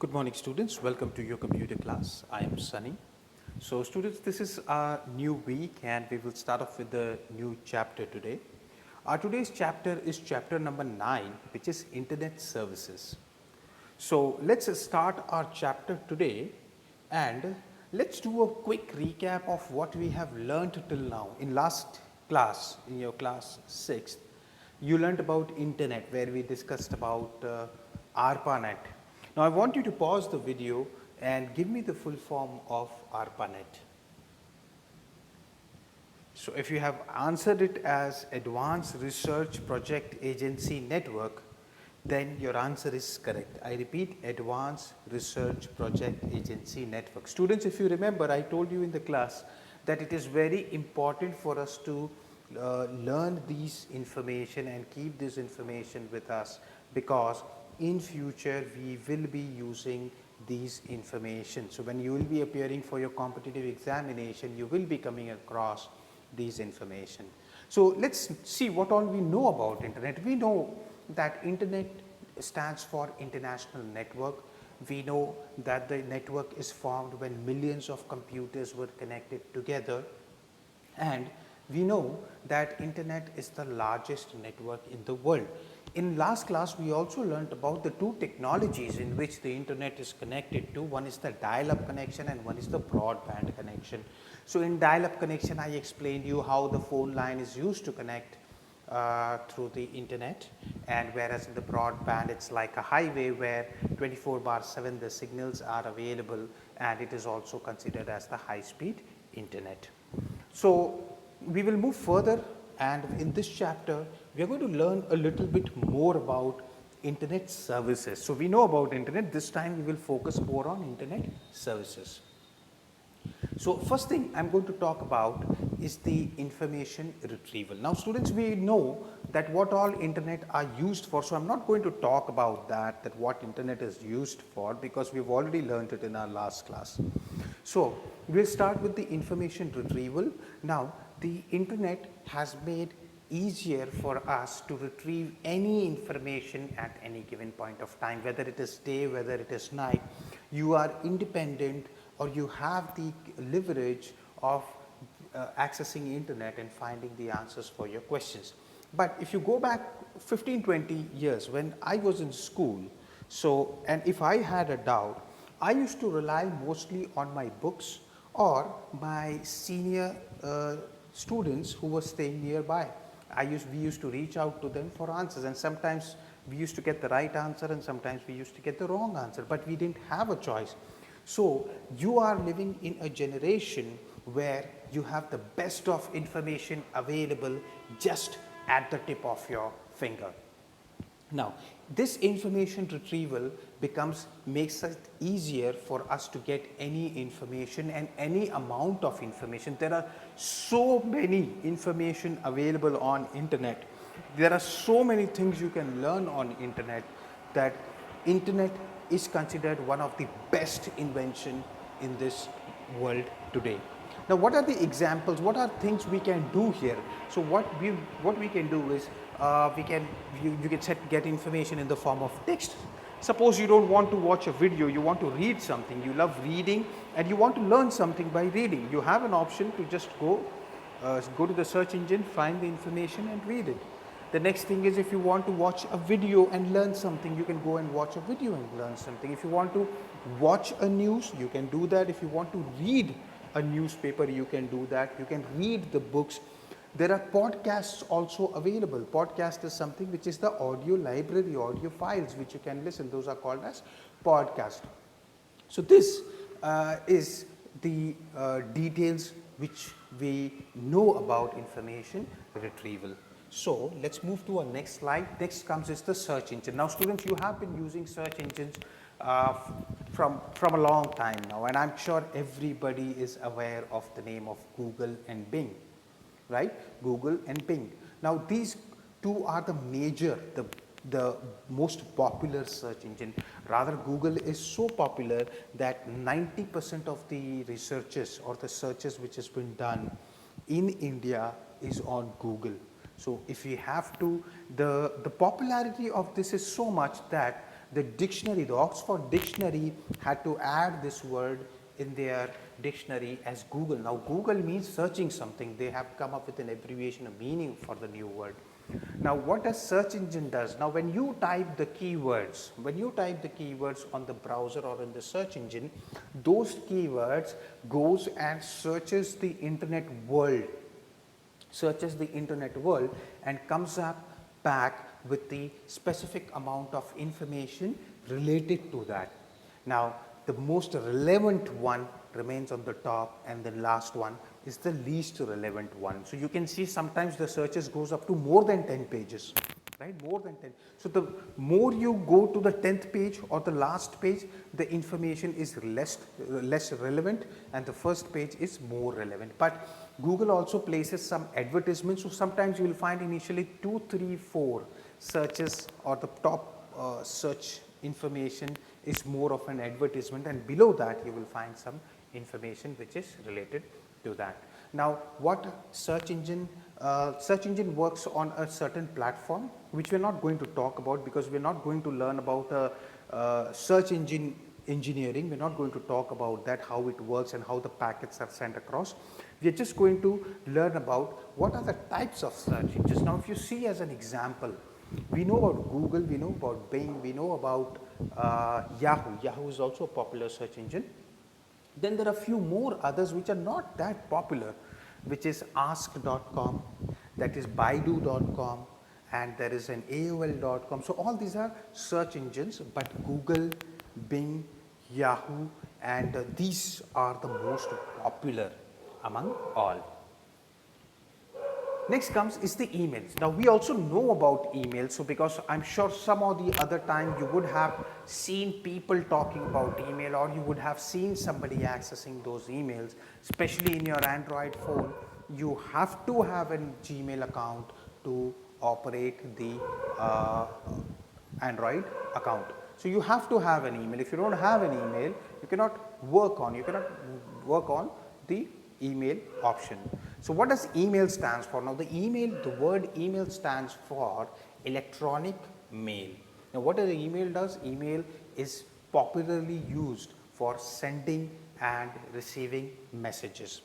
Good morning, students. Welcome to your computer class. I am Sunny. So students, this is our new week and we will start off with the new chapter today. Our today's chapter is chapter number 9, which is Internet Services. So let's start our chapter today and let's do a quick recap of what we have learned till now. In last class, in your class 6th, you learned about internet where we discussed about ARPANET. Now I want you to pause the video and give me the full form of ARPANET. So if you have answered it as Advanced Research Project Agency Network, then your answer is correct. I repeat, Advanced Research Project Agency Network. Students, if you remember, I told you in the class that it is very important for us to learn these information and keep this information with us, because in future we will be using these information. So when you will be appearing for your competitive examination, you will be coming across these information. So let's see what all we know about internet. We know that internet stands for international network. We know that the network is formed when millions of computers were connected together, and we know that internet is the largest network in the world. In last class, we also learned about the two technologies in which the internet is connected to. One is the dial-up connection and one is the broadband connection. So in dial-up connection, I explained you how the phone line is used to connect through the internet, and whereas in the broadband it's like a highway where 24/7 the signals are available, and it is also considered as the high-speed internet. So we will move further, and in this chapter we are going to learn a little bit more about internet services. So we know about internet, this time we will focus more on internet services. So first thing I am going to talk about is the information retrieval. Now students, we know that what all internet are used for, so I am not going to talk about that what internet is used for, because we have already learned it in our last class. So we will start with the information retrieval. Now the internet has made easier for us to retrieve any information at any given point of time, whether it is day, whether it is night. You are independent, or you have the leverage of accessing internet and finding the answers for your questions. But if you go back 15-20 years when I was in school, so and if I had a doubt, I used to rely mostly on my books or my senior students who were staying nearby. We used to reach out to them for answers, and sometimes we used to get the right answer and sometimes we used to get the wrong answer, but we didn't have a choice. So you are living in a generation where you have the best of information available just at the tip of your finger. Now this information retrieval makes it easier for us to get any information and any amount of information. There are so many information available on internet. There are so many things you can learn on internet, that internet is considered one of the best invention in this world today. Now what are the examples, what are things we can do here? So what we can do is you can get information in the form of text. Suppose you don't want to watch a video, you want to read something, you love reading and you want to learn something by reading. You have an option to just go to the search engine, find the information and read it. The next thing is, if you want to watch a video and learn something, you can go and watch a video and learn something. If you want to watch a news, you can do that. If you want to read a newspaper, you can do that. You can read the books. There are podcasts also available. Podcast is something which is the audio library, audio files which you can listen. Those are called as podcast. So this is the details which we know about information retrieval. So let's move to our next slide. Next comes is the search engine. Now students, you have been using search engines from a long time now, and I'm sure everybody is aware of the name of Google and Bing, right? Google and Bing. Now these two are the major, the most popular search engine. Rather, Google is so popular that 90% of the researches or the searches which has been done in India is on Google. So if we have to, the popularity of this is so much that the dictionary, the Oxford Dictionary had to add this word in their dictionary as Google. Now Google means searching something. They have come up with an abbreviation, a meaning for the new word. Now what does search engine does? Now when you type the keywords, on the browser or in the search engine, those keywords goes and searches the internet world and comes up back with the specific amount of information related to that. Now the most relevant one remains on the top and the last one is the least relevant one. So you can see sometimes the searches goes up to more than 10 pages, right, more than 10. So the more you go to the 10th page or the last page, the information is less relevant and the first page is more relevant. But Google also places some advertisements, so sometimes you will find initially 2, 3, 4 searches or the top search information is more of an advertisement, and below that you will find some information which is related to that. Now what search engine works on a certain platform which we are not going to talk about, because we are not going to learn about search engine engineering. We are not going to talk about that, how it works and how the packets are sent across. We are just going to learn about what are the types of search engines. Now if you see as an example, we know about Google, we know about Bing, we know about Yahoo. Yahoo is also a popular search engine. Then there are a few more others which are not that popular, which is ask.com, that is baidu.com, and there is an AOL.com. So all these are search engines, but Google, Bing, Yahoo, and these are the most popular among all. Next comes is the emails. Now we also know about emails, so because I'm sure some or the other time you would have seen people talking about email, or you would have seen somebody accessing those emails, especially in your Android phone. You have to have a Gmail account to operate the Android account. So you have to have an email. If you don't have an email, you cannot work on the email option. So what does email stands for? Now the word email stands for electronic mail. Now what the email does? Email is popularly used for sending and receiving messages.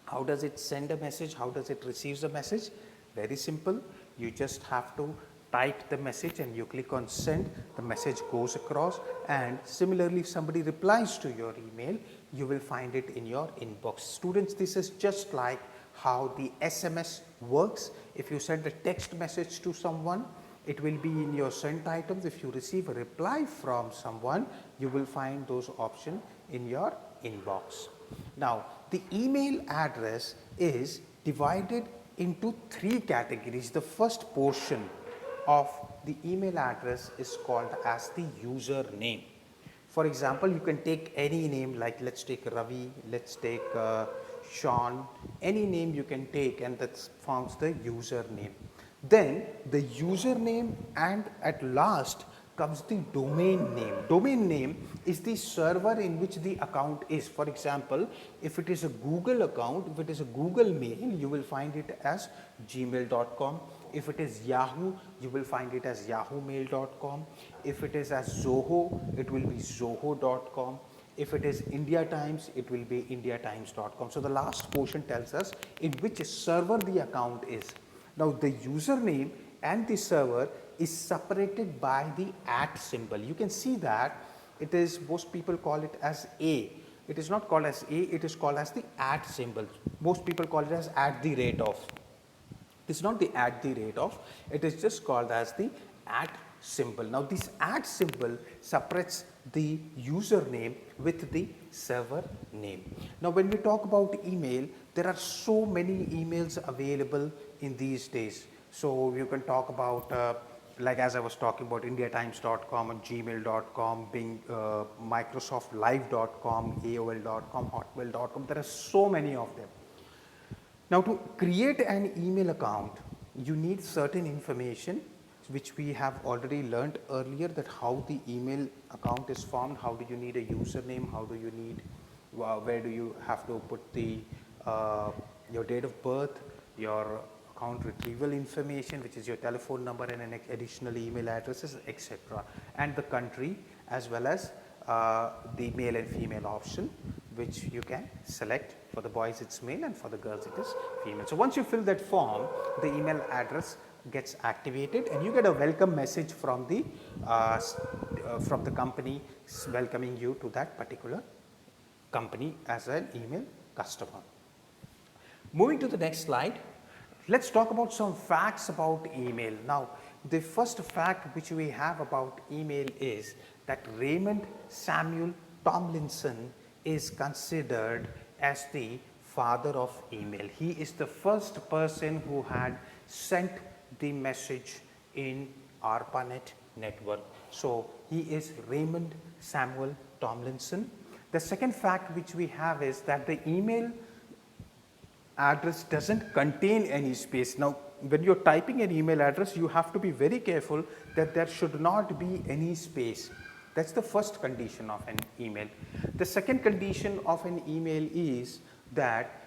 How does it send a message? How does it receive a message? Very simple. You just have to type the message and you click on send, the message goes across, and similarly if somebody replies to your email, you will find it in your inbox. Students, this is just like how the SMS works. If you send a text message to someone, it will be in your sent items. If you receive a reply from someone, you will find those options in your inbox. Now the email address is divided into 3 categories. The first portion of the email address is called as the username. For example, you can take any name, like let's take Ravi, let's take Sean, any name you can take, and that forms the username. Then the username, and at last comes the domain name. Domain name is the server in which the account is. For example, if it is a Google account, if it is a Google Mail, you will find it as gmail.com. If it is Yahoo, you will find it as yahoomail.com. If it is as Zoho, it will be zoho.com. If it is India Times, it will be indiatimes.com. So the last portion tells us in which server the account is. Now the username and the server is separated by the @ symbol. You can see that it is, most people call it as A. It is not called as A, it is called as the @ symbol. Most people call it as @. It is not the @, it is just called as the @ symbol. Now this @ symbol separates the username with the server name. Now when we talk about email, there are so many emails available in these days. So you can talk about like as I was talking about indiatimes.com and gmail.com, Bing, microsoftlive.com, aol.com, hotmail.com. There are so many of them. Now to create an email account, you need certain information which we have already learned earlier, that how the email account is formed, how do you need a username, how do you need, where do you have to put the your date of birth, your account retrieval information, which is your telephone number and an additional email addresses, etc. And the country, as well as the male and female option, which you can select. For the boys it's male and for the girls it is female. So once you fill that form, the email address gets activated and you get a welcome message from the company welcoming you to that particular company as an email customer. Moving to the next slide, let's talk about some facts about email. Now, the first fact which we have about email is that Raymond Samuel Tomlinson is considered as the father of email. He is the first person who had sent the message in ARPANET network. So, he is Raymond Samuel Tomlinson. The second fact which we have is that the email address doesn't contain any space. Now, when you're typing an email address, you have to be very careful that there should not be any space. That's the first condition of an email. The second condition of an email is that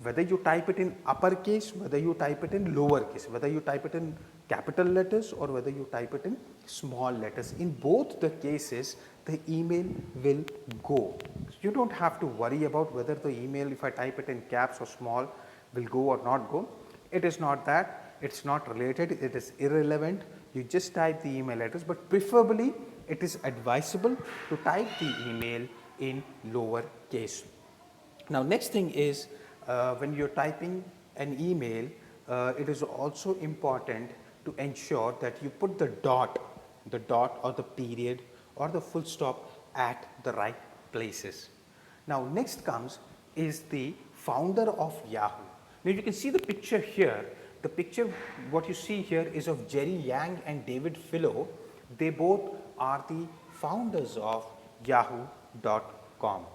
whether you type it in uppercase, whether you type it in lowercase, whether you type it in capital letters or whether you type it in small letters, in both the cases the email will go. You don't have to worry about whether the email, if I type it in caps or small, will go or not go. It is not that, it's not related, it is irrelevant. You just type the email address, but preferably it is advisable to type the email in lower case. Now, next thing is when you're typing an email, it is also important to ensure that you put the dot or the period or the full stop at the right places. Now, next comes is the founder of Yahoo. Now, you can see the picture here. The picture what you see here is of Jerry Yang and David Filo. They both are the founders of yahoo.com.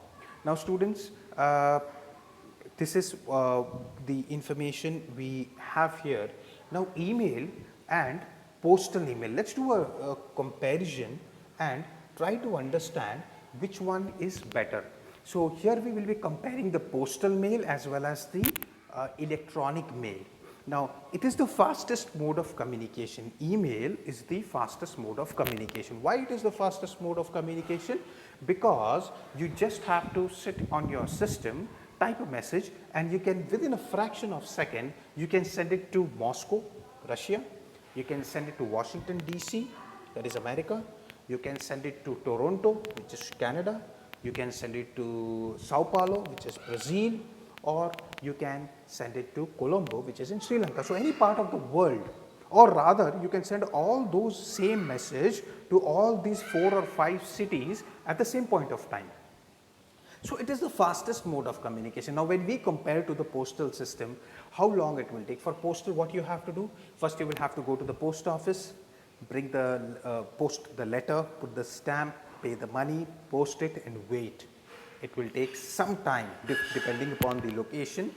Now, students, this is the information we have here. Now, email and postal email. Let's do a comparison and try to understand which one is better. So, here we will be comparing the postal mail as well as the electronic mail. Now, it is the fastest mode of communication. Email is the fastest mode of communication. Why it is the fastest mode of communication? Because you just have to sit on your system, type a message, and you can, within a fraction of a second, you can send it to Moscow, Russia. You can send it to Washington DC, that is America. You can send it to Toronto, which is Canada. You can send it to Sao Paulo, which is Brazil, or you can send it to Colombo, which is in Sri Lanka. So, any part of the world, or rather you can send all those same message to all these 4 or 5 cities at the same point of time. So, it is the fastest mode of communication. Now, when we compare to the postal system, how long it will take? For postal, what you have to do? First, you will have to go to the post office, bring the post the letter, put the stamp, pay the money, post it and wait. It will take some time depending upon the location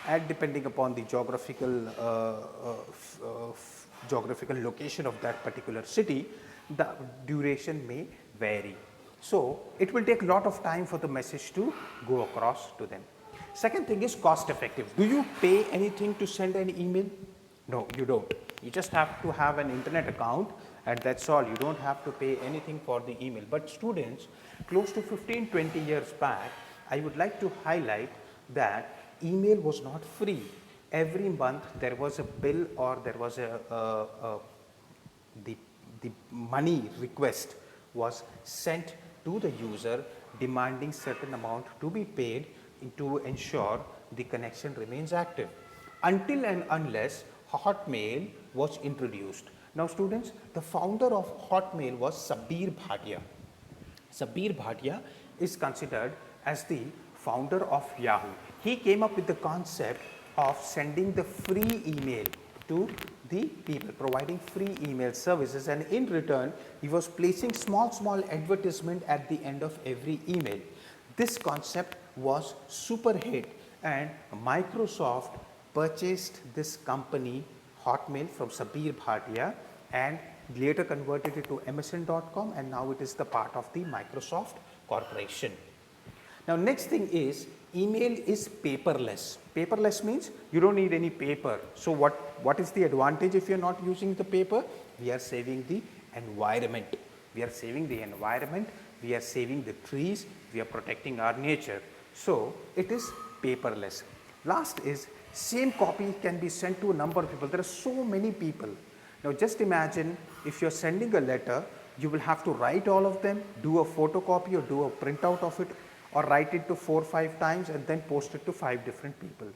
and depending upon the geographical location of that particular city. The duration may vary. So, it will take a lot of time for the message to go across to them. Second thing is cost effective. Do you pay anything to send an email? No, you don't. You just have to have an internet account and that's all. You don't have to pay anything for the email. But students, close to 15-20 years back, I would like to highlight that email was not free. Every month there was a bill or there was the money request was sent to the user demanding certain amount to be paid to ensure the connection remains active, until and unless Hotmail was introduced. Now, students, the founder of Hotmail was Sabir Bhatia. Sabir Bhatia is considered as the founder of Yahoo. He came up with the concept of sending the free email to the people, providing free email services, and in return he was placing small advertisement at the end of every email. This concept was super hit and Microsoft purchased this company Hotmail from Sabir Bhatia and later converted it to MSN.com, and now it is the part of the Microsoft Corporation. Now next thing is email is paperless. Paperless means you don't need any paper. So what is the advantage if you are not using the paper? We are saving the environment. We are saving the environment, we are saving the trees, we are protecting our nature. So it is paperless. Last is same copy can be sent to a number of people. There are so many people. Now just imagine if you are sending a letter, you will have to write all of them, do a photocopy or do a printout of it, or write it to 4 or 5 times and then post it to 5 different people.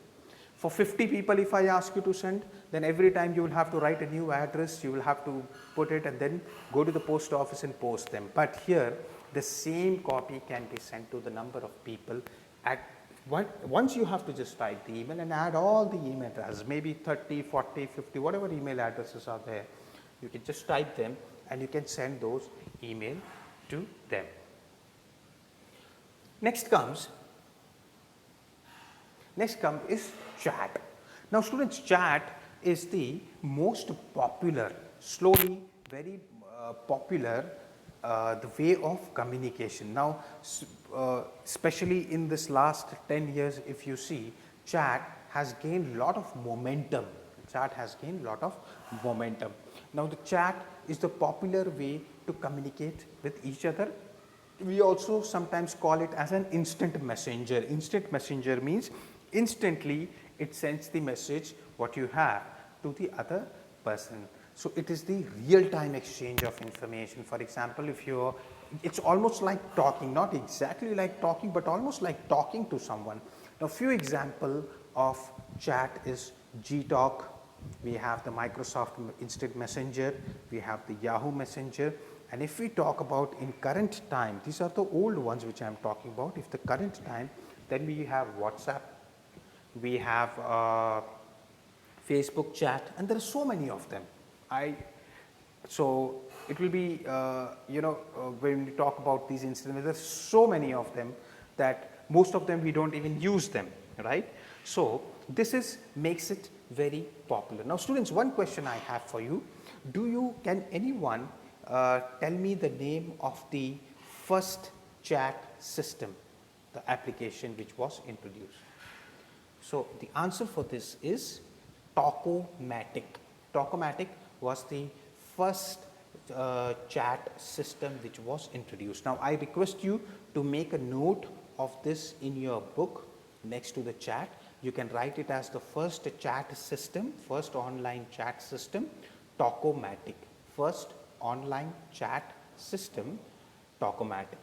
For 50 people if I ask you to send, then every time you will have to write a new address, you will have to put it and then go to the post office and post them. But here the same copy can be sent to the number of people at once. You have to just write the email and add all the email addresses, maybe 30, 40, 50, whatever email addresses are there. You can just type them and you can send those email to them. Next comes is chat. Now students, chat is the most popular, slowly very popular the way of communication. Now especially in this last 10 years, if you see, chat has gained lot of momentum. Chat has gained lot of momentum. Now the chat is the popular way to communicate with each other. We also sometimes call it as an instant messenger. Instant messenger means instantly it sends the message what you have to the other person. So it is the real time exchange of information. For example, if you're, it's almost like talking, not exactly like talking, but almost like talking to someone. Now few example of chat is Gtalk, we have the Microsoft Instant Messenger, we have the Yahoo Messenger. And if we talk about in current time, these are the old ones which I am talking about. If the current time, then we have WhatsApp, we have Facebook chat, and there are so many of them. So it will be, when we talk about these incidents, there are so many of them that most of them we don't even use them, right? So this makes it very popular. Now students, one question I have for you, can anyone tell me the name of the first chat system, the application which was introduced? So the answer for this is Talkomatic. Talkomatic was the first chat system which was introduced. Now I request you to make a note of this in your book next to the chat. You can write it as the first chat system, first online chat system, Talkomatic. First online chat system, Talkomatic.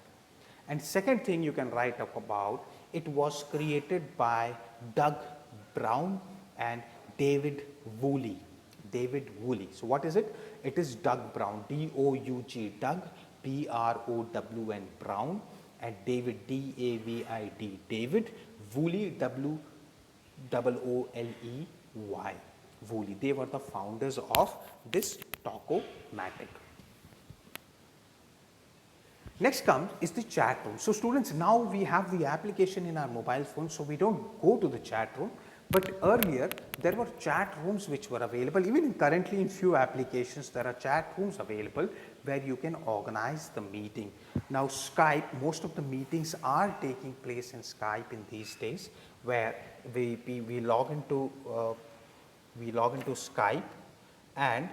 And second thing you can write up about, it was created by Doug Brown and David Woolley. David Woolley. So what is it? It is Doug Brown, D-O-U-G, Doug, B-R-O-W-N, Brown, and David, D-A-V-I-D, David, Woolley, W-O-O-L-E-Y, Woolley. They were the founders of this Talkomatic. Next comes is the chat room. So students, now we have the application in our mobile phone, so we don't go to the chat room. But earlier there were chat rooms which were available. Even currently in few applications there are chat rooms available where you can organize the meeting. Now Skype, most of the meetings are taking place in Skype in these days, where we log into Skype and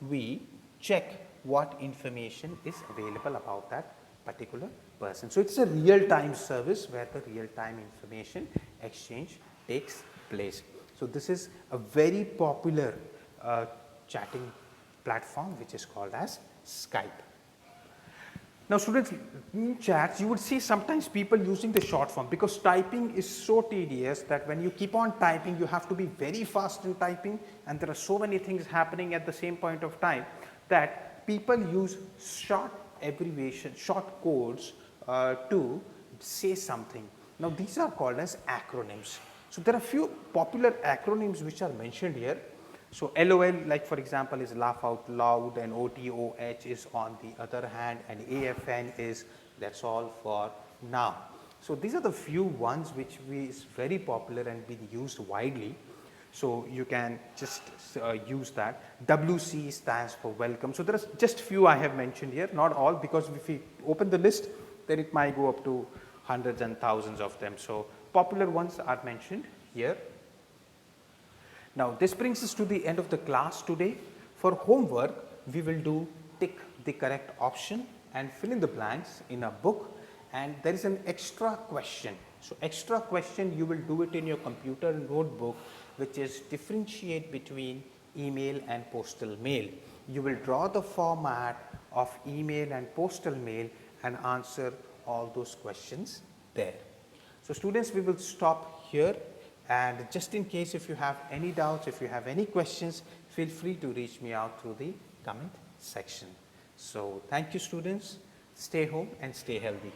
we check what information is available about that particular person. So it's a real-time service where the real-time information exchange takes place. So this is a very popular chatting platform which is called as Skype. Now students, in chats you would see sometimes people using the short form, because typing is so tedious that when you keep on typing you have to be very fast in typing, and there are so many things happening at the same point of time that people use short abbreviation, short codes to say something. Now these are called as acronyms. So there are few popular acronyms which are mentioned here. So LOL, like for example, is laugh out loud, and OTOH is on the other hand, and AFN is that's all for now. So these are the few ones which is very popular and been used widely. So you can just use that. WC stands for welcome. So there are just few I have mentioned here, not all, because if we open the list, then it might go up to hundreds and thousands of them. So popular ones are mentioned here. Now this brings us to the end of the class today. For homework, we will do tick the correct option and fill in the blanks in a book, and there is an extra question. So extra question, you will do it in your computer notebook, which is differentiate between email and postal mail. You will draw the format of email and postal mail and answer all those questions there. So students, we will stop here, and just in case if you have any doubts, if you have any questions, feel free to reach me out through the comment section. So thank you students, stay home and stay healthy.